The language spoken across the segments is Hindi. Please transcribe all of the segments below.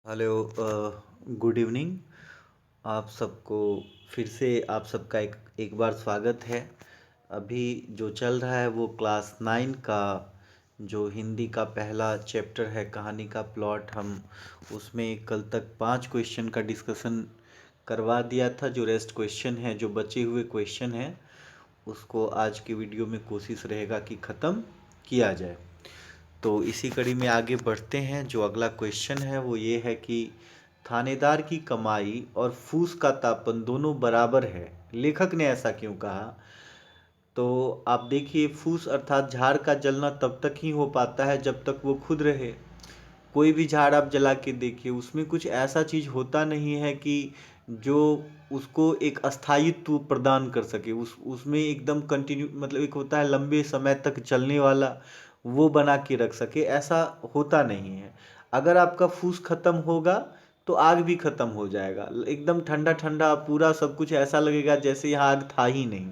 हेलो। Good evening. आप सबको फिर से आप सबका एक बार स्वागत है। अभी जो चल रहा है वो क्लास 9 का जो हिंदी का पहला चैप्टर है कहानी का प्लॉट। हम उसमें कल तक 5 क्वेश्चन का डिस्कशन करवा दिया था। जो रेस्ट क्वेश्चन है, जो बचे हुए क्वेश्चन हैं, उसको आज की वीडियो में कोशिश रहेगा कि ख़त्म किया जाए। तो इसी कड़ी में आगे बढ़ते हैं। जो अगला क्वेश्चन है वो ये है कि थानेदार की कमाई और फूस का तापन दोनों बराबर है, लेखक ने ऐसा क्यों कहा। तो आप देखिए, फूस अर्थात झाड़ का जलना तब तक ही हो पाता है जब तक वो खुद रहे। कोई भी झाड़ आप जला के देखिए, उसमें कुछ ऐसा चीज़ होता नहीं है कि जो उसको एक अस्थायित्व प्रदान कर सके। उसमें एकदम कंटिन्यू, मतलब एक होता है लंबे समय तक चलने वाला, वो बना के रख सके, ऐसा होता नहीं है। अगर आपका फूस खत्म होगा तो आग भी खत्म हो जाएगा। एकदम ठंडा ठंडा पूरा सब कुछ ऐसा लगेगा जैसे यहाँ आग था ही नहीं।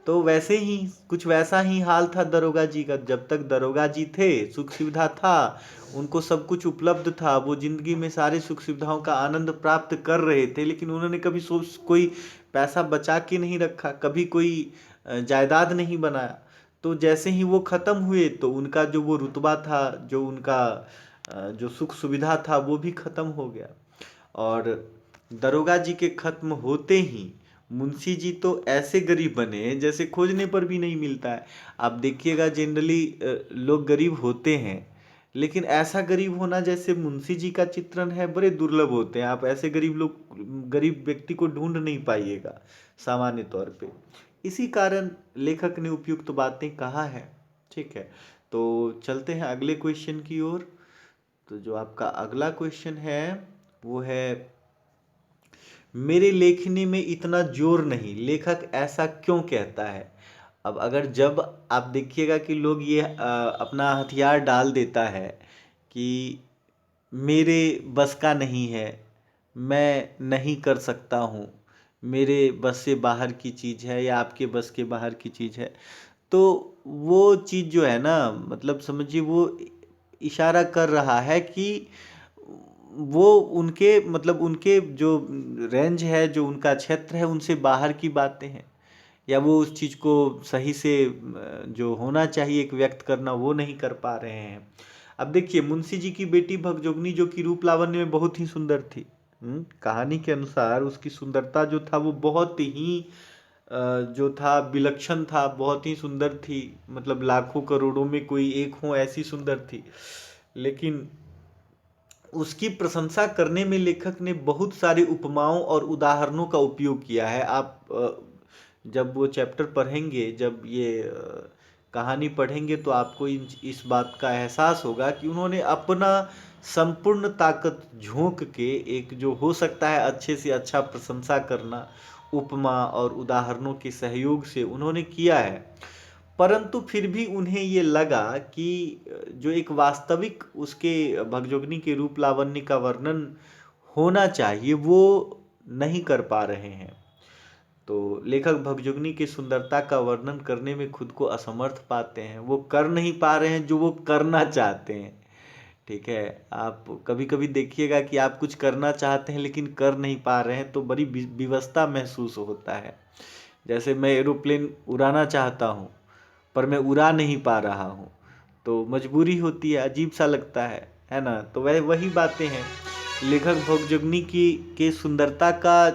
तो वैसे ही कुछ वैसा ही हाल था दरोगा जी का। जब तक दरोगा जी थे, सुख सुविधा था, उनको सब कुछ उपलब्ध था, वो जिंदगी में सारे सुख सुविधाओं का आनंद प्राप्त कर रहे थे, लेकिन उन्होंने कभी सोच कोई पैसा बचा के नहीं रखा, कभी कोई जायदाद नहीं बनाया। तो जैसे ही वो खत्म हुए तो उनका जो वो रुतबा था, जो उनका जो सुख सुविधा था, वो भी खत्म हो गया। और दरोगा जी के खत्म होते ही मुंशी जी तो ऐसे गरीब बने जैसे खोजने पर भी नहीं मिलता है। आप देखिएगा, जनरली लोग गरीब होते हैं, लेकिन ऐसा गरीब होना जैसे मुंशी जी का चित्रण है, बड़े दुर्लभ होते हैं। आप ऐसे गरीब व्यक्ति को ढूंढ नहीं पाइएगा सामान्य तौर पे। इसी कारण लेखक ने उपयुक्त बातें कहा है। ठीक है, तो चलते हैं अगले क्वेश्चन की ओर। तो जो आपका अगला क्वेश्चन है वो है, मेरे लेखनी में इतना जोर नहीं, लेखक ऐसा क्यों कहता है। अब अगर जब आप देखिएगा कि लोग ये अपना हथियार डाल देता है कि मेरे बस का नहीं है, मैं नहीं कर सकता हूँ, मेरे बस से बाहर की चीज़ है या आपके बस के बाहर की चीज़ है, तो वो चीज़ जो है ना, मतलब समझिए वो इशारा कर रहा है कि वो उनके, मतलब उनके जो रेंज है, जो उनका क्षेत्र है, उनसे बाहर की बातें हैं, या वो उस चीज़ को सही से जो होना चाहिए एक व्यक्त करना, वो नहीं कर पा रहे हैं। अब देखिए, मुंशी जी की बेटी भगजोगनी जो कि रूप लावण्य में बहुत ही सुंदर थी। कहानी के अनुसार उसकी सुंदरता जो था वो बहुत ही जो था विलक्षण था, बहुत ही सुंदर थी। मतलब लाखों करोड़ों में कोई एक हो ऐसी सुंदर थी। लेकिन उसकी प्रशंसा करने में लेखक ने बहुत सारी उपमाओं और उदाहरणों का उपयोग किया है। आप जब वो चैप्टर पढ़ेंगे, जब ये कहानी पढ़ेंगे, तो आपको इस बात का एहसास होगा कि उन्होंने अपना संपूर्ण ताकत झोंक के, एक जो हो सकता है अच्छे से अच्छा प्रशंसा करना, उपमा और उदाहरणों के सहयोग से उन्होंने किया है। परंतु फिर भी उन्हें ये लगा कि जो एक वास्तविक उसके भगजोगनी के रूप लावण्य का वर्णन होना चाहिए, वो नहीं कर पा रहे हैं। तो लेखक भगजोगनी की सुंदरता का वर्णन करने में खुद को असमर्थ पाते हैं। वो कर नहीं पा रहे हैं जो वो करना चाहते हैं। ठीक है, आप कभी कभी देखिएगा कि आप कुछ करना चाहते हैं लेकिन कर नहीं पा रहे हैं, तो बड़ी विवशता महसूस होता है। जैसे मैं एरोप्लेन उड़ाना चाहता हूँ पर मैं उड़ा नहीं पा रहा हूँ, तो मजबूरी होती है, अजीब सा लगता है ना। तो वह वही बातें हैं। लेखक भगजोगनी की के सुंदरता का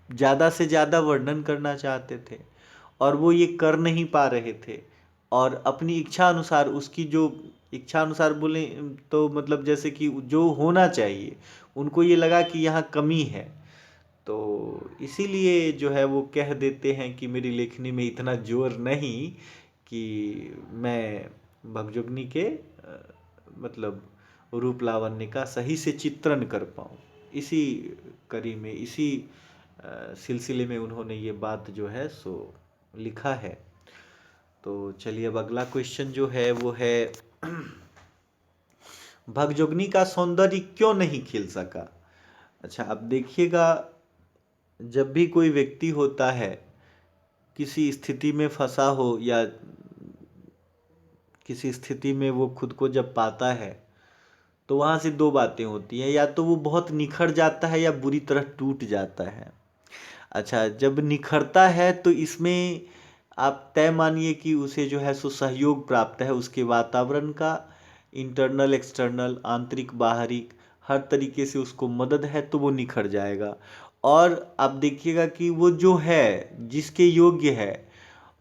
ज़्यादा से ज़्यादा वर्णन करना चाहते थे और वो ये कर नहीं पा रहे थे। और अपनी इच्छा अनुसार, उसकी जो इच्छा अनुसार बोले तो मतलब जैसे कि जो होना चाहिए, उनको ये लगा कि यहाँ कमी है। तो इसीलिए जो है वो कह देते हैं कि मेरी लेखनी में इतना जोर नहीं कि मैं भगजोगनी के मतलब रूप लावण्य का सही से चित्रण कर पाऊँ। इसी कड़ी में, इसी सिलसिले में उन्होंने ये बात जो है सो लिखा है। तो चलिए, अब अगला क्वेश्चन जो है वो है, भगजोगनी का सौंदर्य क्यों नहीं खिल सका। अच्छा, अब देखिएगा, जब भी कोई व्यक्ति होता है, किसी स्थिति में फंसा हो या किसी स्थिति में वो खुद को जब पाता है, तो वहाँ से दो बातें होती हैं, या तो वो बहुत निखर जाता है या बुरी तरह टूट जाता है। अच्छा, जब निखरता है तो इसमें आप तय मानिए कि उसे जो है सो सहयोग प्राप्त है उसके वातावरण का, इंटरनल एक्सटर्नल, आंतरिक बाहरी, हर तरीके से उसको मदद है तो वो निखर जाएगा। और आप देखिएगा कि वो जो है जिसके योग्य है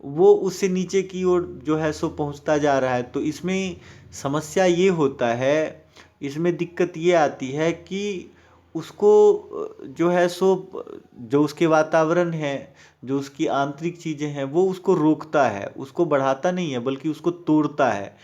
वो उससे नीचे की ओर जो है सो पहुंचता जा रहा है। तो इसमें समस्या ये होता है, इसमें दिक्कत ये आती है कि उसको जो है सो जो उसके वातावरण है, जो उसकी आंतरिक चीज़ें हैं वो उसको रोकता है, उसको बढ़ाता नहीं है बल्कि उसको तोड़ता है।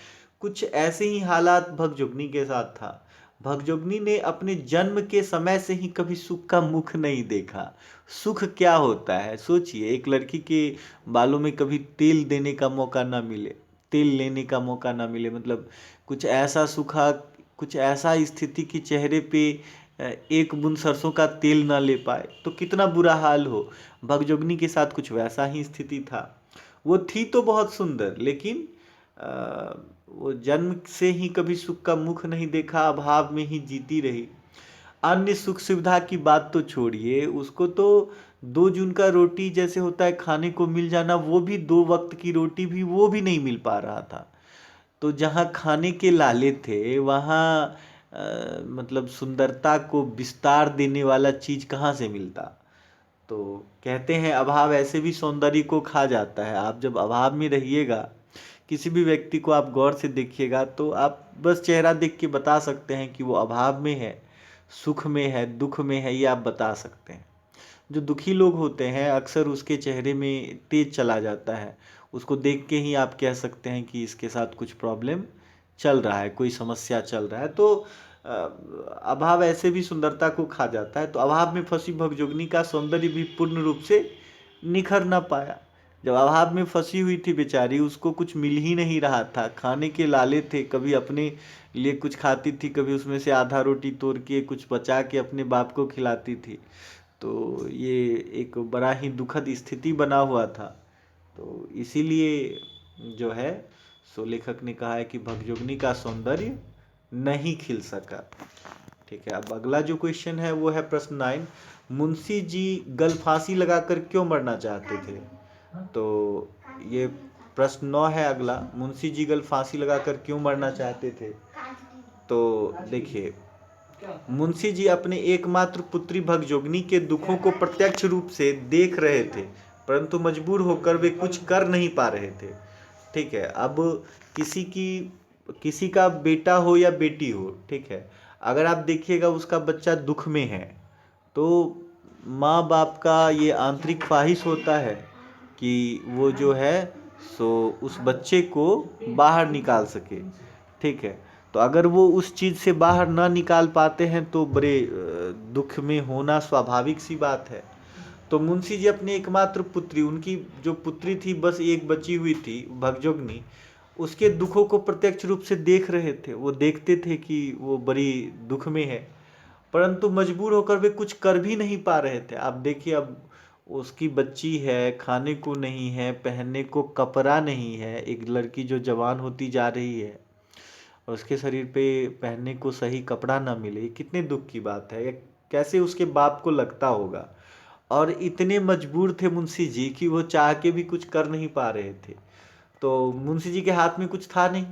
कुछ ऐसे ही हालात भगजोगनी के साथ था। भगजोगनी ने अपने जन्म के समय से ही कभी सुख का मुख नहीं देखा। सुख क्या होता है सोचिए, एक लड़की के बालों में कभी तेल देने का मौका ना मिले, तेल लेने का मौका ना मिले, मतलब कुछ ऐसा सूखा, कुछ ऐसा स्थिति कि चेहरे पे एक बूंद सरसों का तेल ना ले पाए तो कितना बुरा हाल हो। भगजोगनी के साथ कुछ वैसा ही स्थिति था। वो थी तो बहुत सुंदर, लेकिन वो जन्म से ही कभी सुख का मुख नहीं देखा, अभाव में ही जीती रही। अन्य सुख सुविधा की बात तो छोड़िए, उसको तो 2 जून का रोटी जैसे होता है खाने को मिल जाना, वो भी 2 वक्त की रोटी भी वो भी नहीं मिल पा रहा था। तो जहाँ खाने के लाले थे वहाँ मतलब सुंदरता को विस्तार देने वाला चीज कहाँ से मिलता। तो कहते हैं अभाव ऐसे भी सौंदर्य को खा जाता है। आप जब अभाव में रहिएगा, किसी भी व्यक्ति को आप गौर से देखिएगा तो आप बस चेहरा देख के बता सकते हैं कि वो अभाव में है, सुख में है, दुख में है, ये आप बता सकते हैं। जो दुखी लोग होते हैं अक्सर उसके चेहरे में तेज चला जाता है, उसको देख के ही आप कह सकते हैं कि इसके साथ कुछ प्रॉब्लम चल रहा है, कोई समस्या चल रहा है। तो अभाव ऐसे भी सुंदरता को खा जाता है। तो अभाव में फंसी भगजोगनी का सौंदर्य भी पूर्ण रूप से निखर ना पाया। जब अभाव में फंसी हुई थी बेचारी, उसको कुछ मिल ही नहीं रहा था, खाने के लाले थे, कभी अपने लिए कुछ खाती थी, कभी उसमें से आधा रोटी तोड़ के कुछ बचा के अपने बाप को खिलाती थी। तो ये एक बड़ा ही दुखद स्थिति बना हुआ था। तो इसीलिए जो है सो लेखक ने कहा है कि भगजोगनी का सौंदर्य नहीं खिल सका। ठीक है, अब अगला जो क्वेश्चन है वो है प्रश्न 9। मुंशी जी गल फांसी लगाकर क्यों मरना चाहते थे? तो ये प्रश्न 9 है अगला, मुंशी जी गल फांसी लगाकर क्यों मरना चाहते थे? तो देखिए, मुंशी जी अपने एकमात्र पुत्री भगजोगनी के दुखों को प्रत्यक्ष रूप से देख रहे थे, परंतु मजबूर होकर वे कुछ कर नहीं पा रहे थे। ठीक है, अब किसी की किसी का बेटा हो या बेटी हो, ठीक है, अगर आप देखिएगा उसका बच्चा दुख में है तो माँ बाप का ये आंतरिक ख्वाहिश होता है कि वो जो है सो उस बच्चे को बाहर निकाल सके। ठीक है, तो अगर वो उस चीज़ से बाहर ना निकाल पाते हैं तो बड़े दुख में होना स्वाभाविक सी बात है। तो मुंशी जी अपनी एकमात्र पुत्री, उनकी जो पुत्री थी बस एक बची हुई थी भगजोगनी, उसके दुखों को प्रत्यक्ष रूप से देख रहे थे। वो देखते थे कि वो बड़ी दुख में है, परंतु मजबूर होकर वे कुछ कर भी नहीं पा रहे थे। आप देखिए, अब उसकी बच्ची है, खाने को नहीं है, पहनने को कपड़ा नहीं है, एक लड़की जो जवान होती जा रही है और उसके शरीर पे पहनने को सही कपड़ा ना मिले, कितने दुख की बात है। कैसे उसके बाप को लगता होगा। और इतने मजबूर थे मुंशी जी कि वो चाह के भी कुछ कर नहीं पा रहे थे। तो मुंशी जी के हाथ में कुछ था नहीं,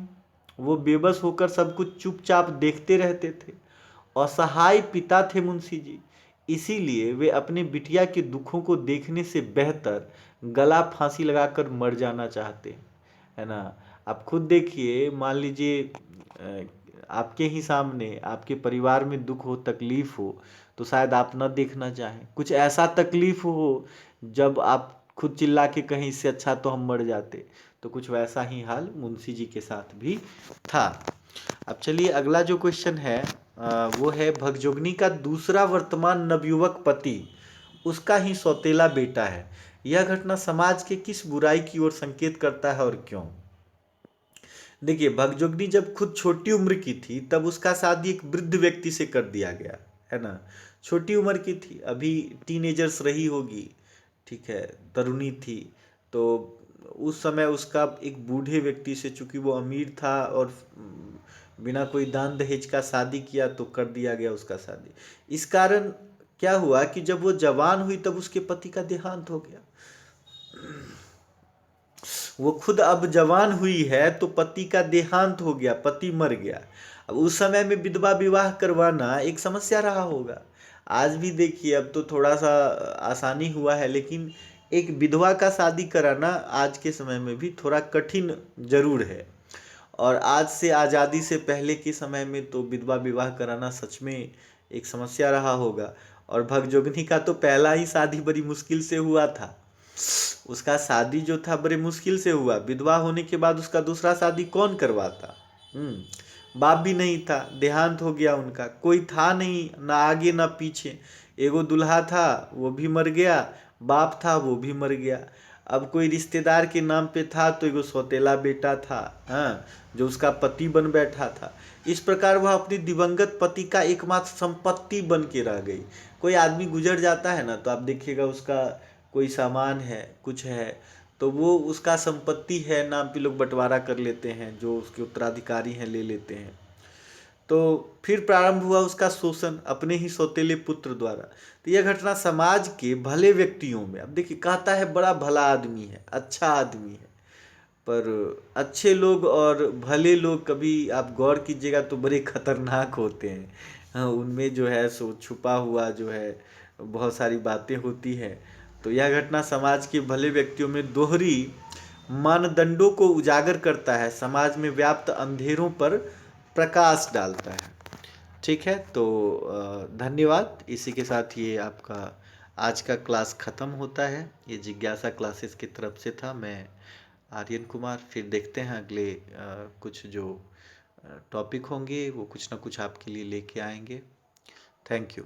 वो बेबस होकर सब कुछ चुपचाप देखते रहते थे। असहाय पिता थे मुंशी जी, इसीलिए वे अपने बिटिया के दुखों को देखने से बेहतर गला फांसी लगाकर मर जाना चाहते, है ना। आप खुद देखिए, मान लीजिए आपके ही सामने आपके परिवार में दुख हो, तकलीफ हो, तो शायद आप न देखना चाहें। कुछ ऐसा तकलीफ हो जब आप खुद चिल्ला के कहीं, इससे अच्छा तो हम मर जाते। तो कुछ वैसा ही हाल मुंशी जी के साथ भी था। अब चलिए अगला जो क्वेश्चन है वो है, भगजोगनी का दूसरा वर्तमान नवयुवक पति उसका ही सौतेला बेटा है। यह घटना समाज के किस बुराई की ओर संकेत करता है और क्यों? देखिए, भगजोगनी जब खुद छोटी उम्र की थी तब उसका शादी एक वृद्ध व्यक्ति से कर दिया गया, है ना। छोटी उम्र की थी, अभी टीनेजर्स रही होगी, ठीक है, तरुणी थी। तो उस समय उसका एक बूढ़े व्यक्ति से, चूंकि वो अमीर था और बिना कोई दान दहेज का शादी किया तो कर दिया गया उसका शादी। इस कारण क्या हुआ कि जब वो जवान हुई तब उसके पति का देहांत हो गया। वो खुद अब जवान हुई है तो पति का देहांत हो गया, पति मर गया। अब उस समय में विधवा विवाह करवाना एक समस्या रहा होगा। आज भी देखिए, अब तो थोड़ा सा आसानी हुआ है, लेकिन एक विधवा का शादी कराना आज के समय में भी थोड़ा कठिन जरूर है। और आज से आज़ादी से पहले के समय में तो विधवा विवाह कराना सच में एक समस्या रहा होगा। और भगजोगनी का तो पहला ही शादी बड़ी मुश्किल से हुआ था। उसका शादी जो था बड़े मुश्किल से हुआ। विधवा होने के बाद उसका दूसरा शादी कौन करवाता? बाप भी नहीं था, देहांत हो गया उनका, कोई था नहीं, ना आगे ना पीछे। एगो दूल्हा था वो भी मर गया, बाप था वो भी मर गया। अब कोई रिश्तेदार के नाम पे था तो एगो सौतेला बेटा था, हाँ, जो उसका पति बन बैठा था। इस प्रकार वह अपनी दिवंगत पति का एकमात्र संपत्ति बन के रह गई। कोई आदमी गुजर जाता है ना, तो आप देखिएगा उसका कोई सामान है, कुछ है, तो वो उसका संपत्ति है नाम पे लोग बंटवारा कर लेते हैं, जो उसके उत्तराधिकारी हैं ले लेते हैं। तो फिर प्रारंभ हुआ उसका शोषण अपने ही सौतेले पुत्र द्वारा। तो यह घटना समाज के भले व्यक्तियों में, अब देखिए कहता है बड़ा भला आदमी है, अच्छा आदमी है, पर अच्छे लोग और भले लोग कभी आप गौर कीजिएगा तो बड़े खतरनाक होते हैं। हाँ, उनमें जो है सो छुपा हुआ जो है बहुत सारी बातें होती हैं। तो यह घटना समाज के भले व्यक्तियों में दोहरी मानदंडों को उजागर करता है, समाज में व्याप्त अंधेरों पर प्रकाश डालता है। ठीक है, तो धन्यवाद। इसी के साथ ये आपका आज का क्लास ख़त्म होता है। ये जिज्ञासा क्लासेस की तरफ से था, मैं आर्यन कुमार। फिर देखते हैं अगले कुछ जो टॉपिक होंगे वो कुछ ना कुछ आपके लिए लेके आएंगे। Thank you.